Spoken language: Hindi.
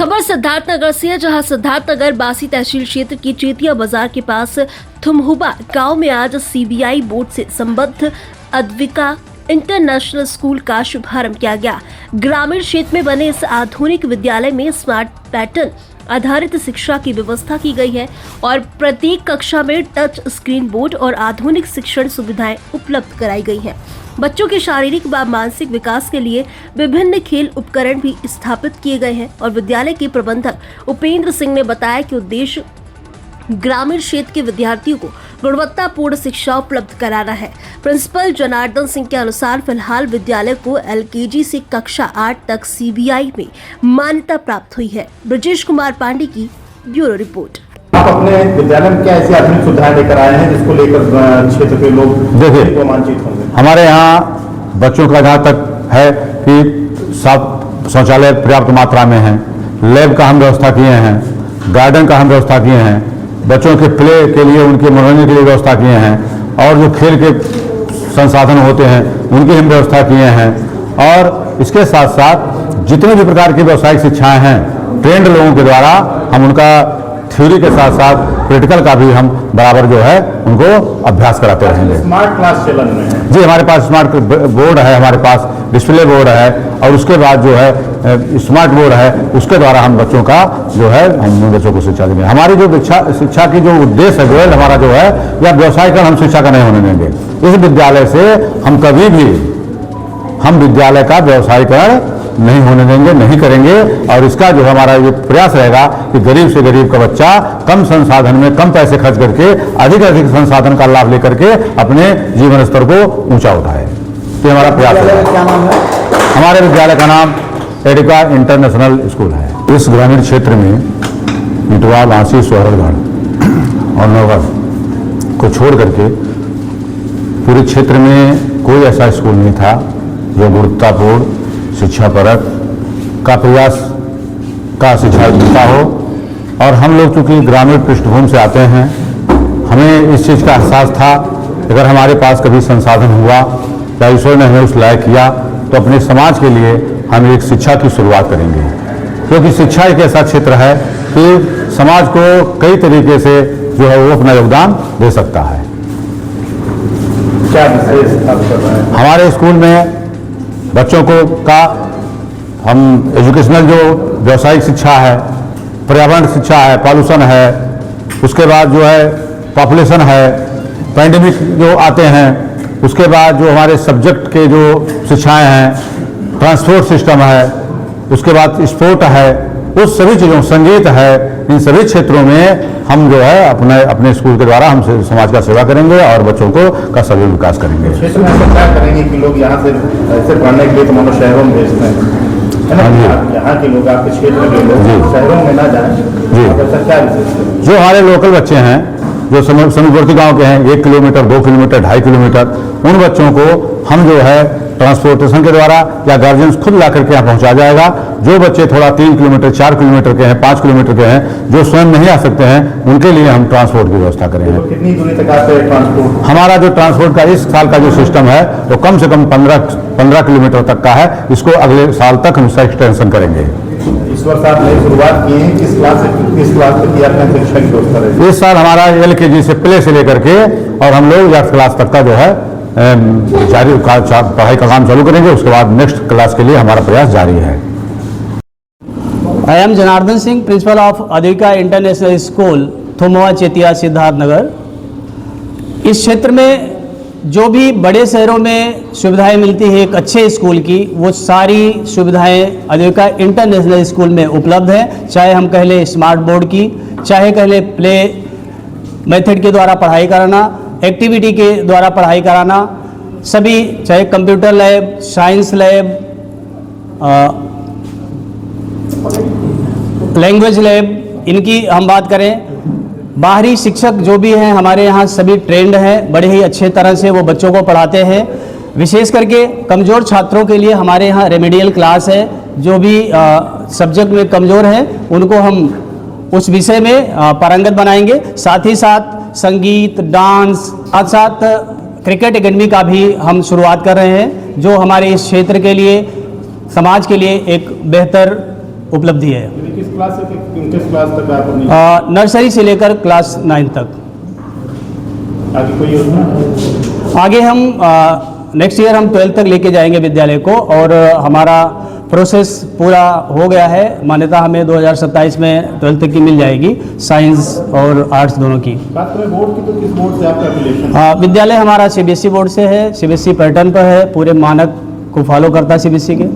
खबर सिद्धार्थनगर से है, जहां सिद्धार्थनगर बासी तहसील क्षेत्र की चेतिया बाजार के पास थुमहुबा गांव में आज सीबीआई बोर्ड से संबद्ध अद्विका इंटरनेशनल स्कूल का शुभारंभ किया गया। ग्रामीण क्षेत्र में बने इस आधुनिक विद्यालय में स्मार्ट पैटर्न आधारित शिक्षा की व्यवस्था की गई है और प्रत्येक कक्षा में टच स्क्रीन बोर्ड और आधुनिक शिक्षण सुविधाएं उपलब्ध कराई गई हैं। बच्चों के शारीरिक व मानसिक विकास के लिए विभिन्न खेल उपकरण भी स्थापित किए गए हैं और विद्यालय के प्रबंधक उपेंद्र सिंह ने बताया कि उद्देश्य ग्रामीण क्षेत्र के विद्यार्थियों को गुणवत्तापूर्ण शिक्षा उपलब्ध कराना है। प्रिंसिपल जनार्दन सिंह के अनुसार फिलहाल विद्यालय को एलकेजी से कक्षा 8 तक सीबीआई में मान्यता प्राप्त हुई है। ब्रजेश कुमार पांडे की ब्यूरो रिपोर्ट। आप अपने विद्यालय में क्या ऐसी आधुनिक सुविधाएं लेकर आए हैं जिसको लेकर क्षेत्र के लोग देखिए रोमांचित होंगे? हमारे यहाँ बच्चों का जहाँ तक है कि साफ शौचालय पर्याप्त मात्रा में है, लैब का हम व्यवस्था किए हैं, गार्डन का हम व्यवस्था किए हैं, बच्चों के प्ले के लिए उनके मनोरंजन के लिए व्यवस्था किए हैं और जो खेल के संसाधन होते हैं उनकी हम व्यवस्था किए हैं। और इसके साथ साथ जितने भी प्रकार की व्यावसायिक शिक्षाएं हैं ट्रेंड लोगों के द्वारा हम उनका थ्योरी के साथ साथ प्रैक्टिकल का भी हम बराबर जो है उनको अभ्यास कराते रहेंगे। स्मार्ट क्लास चलन में है जी, हमारे पास स्मार्ट बोर्ड है, हमारे पास डिस्प्ले बोर्ड है और उसके बाद जो है स्मार्ट बोर्ड है, उसके द्वारा हम बच्चों का जो है हम बच्चों को शिक्षा देंगे। हमारी जो शिक्षा की जो उद्देश्य है गोल हमारा जो है या व्यवसायीकरण हम शिक्षा का नहीं होने देंगे। इस विद्यालय से हम कभी भी हम विद्यालय का व्यवसायीकरण नहीं होने देंगे, नहीं करेंगे। और इसका जो हमारा ये प्रयास रहेगा कि गरीब से गरीब का बच्चा कम संसाधन में कम पैसे खर्च करके अधिक संसाधन का लाभ लेकर के अपने जीवन स्तर को ऊंचा उठाए। ये हमारा प्रयास है। क्या नाम है? हमारे विद्यालय का नाम एडिका इंटरनेशनल स्कूल है। इस ग्रामीण क्षेत्र में इटवा, बांसी, सोहरगढ़ और नौगढ़ को छोड़ करके पूरे क्षेत्र में कोई ऐसा स्कूल नहीं था जो गुणवत्तापूर्ण शिक्षा परक का प्रयास का शिक्षा देता हो। और हम लोग चूंकि ग्रामीण पृष्ठभूमि से आते हैं, हमें इस चीज़ का एहसास था अगर हमारे पास कभी संसाधन हुआ या ईश्वर ने हमें उस लायक किया तो अपने समाज के लिए हम एक शिक्षा की शुरुआत करेंगे, क्योंकि शिक्षा एक ऐसा क्षेत्र है कि समाज को कई तरीके से जो है वो अपना योगदान दे सकता है। क्या विशेष आप कर रहे हैं? हमारे स्कूल में बच्चों को का हम एजुकेशनल जो व्यावसायिक शिक्षा है, पर्यावरण शिक्षा है, पॉल्यूशन है, उसके बाद जो है पॉपुलेशन है, पैंडेमिक जो आते हैं, उसके बाद जो हमारे सब्जेक्ट के जो शिक्षाएं हैं, ट्रांसपोर्ट सिस्टम है, उसके बाद स्पोर्ट है, उस सभी चीज़ों संगीत है, इन सभी क्षेत्रों में हम जो है अपने स्कूल के द्वारा हम समाज का सेवा करेंगे और बच्चों को का सभी विकास करेंगे। क्षेत्र में ऐसा क्या करेंगे कि लोग यहाँ से ऐसे पढ़ने के लिए तो मानो शहरों में भेजते हैं, है ना? यहाँ के लोग आपके क्षेत्र के लोग शहरों में ना जाएं जी। ऐसा क्या विशेष? जो हमारे लोकल बच्चे हैं जो समीपवर्ती गांव के हैं, 1 किलोमीटर, 2 किलोमीटर, 2.5 किलोमीटर, उन बच्चों को हम जो है ट्रांसपोर्टेशन के द्वारा या गार्जियंस खुद ला करके यहाँ पहुँचा जाएगा। जो बच्चे थोड़ा 3 किलोमीटर, 4 किलोमीटर के हैं, 5 किलोमीटर के हैं, जो स्वयं नहीं आ सकते हैं, उनके लिए हम ट्रांसपोर्ट की व्यवस्था करेंगे। तो कितनी दूरी तक आते हैं ट्रांसपोर्ट? हमारा जो ट्रांसपोर्ट का इस साल का जो सिस्टम है वो कम से कम 15 किलोमीटर तक का है। इसको अगले साल तक हम इसका एक्सटेंशन करेंगे। इस वर्ष आपने शुरुआत की है, किस क्लास तक की आपने शिक्षा की व्यवस्था रही? इस साल हमारा एलकेजी से प्ले से लेकर के और हम लोग 8th क्लास तक का जो है जारी पढ़ाई का काम चालू करेंगे। उसके बाद नेक्स्ट क्लास के लिए हमारा प्रयास जारी है। I am Janardan Singh, principal of Advika international school, Thumhuba, Chetia, Siddharthnagar. इस क्षेत्र में जो भी बड़े शहरों में सुविधाएं मिलती है एक अच्छे स्कूल की, वो सारी सुविधाएं अद्विका इंटरनेशनल स्कूल में उपलब्ध हैं। चाहे हम कह लें स्मार्ट बोर्ड की, चाहे कह लें प्ले मेथड के द्वारा पढ़ाई कराना, एक्टिविटी के द्वारा पढ़ाई कराना, सभी चाहे computer lab, science lab, language lab, इनकी हम बात करें। बाहरी शिक्षक जो भी हैं हमारे यहाँ सभी ट्रेंड हैं, बड़े ही अच्छे तरह से वो बच्चों को पढ़ाते हैं। विशेष करके कमज़ोर छात्रों के लिए हमारे यहाँ रेमेडियल क्लास है। जो भी सब्जेक्ट में कमज़ोर हैं उनको हम उस विषय में पारंगत बनाएंगे। साथ ही साथ संगीत, डांस, साथ साथ क्रिकेट एकेडमी का भी हम शुरुआत कर रहे हैं, जो हमारे इस क्षेत्र के लिए, समाज के लिए एक बेहतर उपलब्धि है। क्लास से किस क्लास तक आप अपनी नर्सरी से लेकर क्लास 9 तक। आगे कोई योजना? आगे हम नेक्स्ट ईयर हम 12th तक लेके जाएंगे विद्यालय को, और हमारा प्रोसेस पूरा हो गया है। मान्यता हमें 2027 में 12th तक की मिल जाएगी, साइंस और आर्ट्स दोनों की। बात करें बोर्ड की, तो किस बोर्ड से आपका एफिलिएशन? विद्यालय हमारा CBSE बोर्ड से है, CBSE पैटर्न पर है, पूरे मानक को फॉलो करता है CBSE के।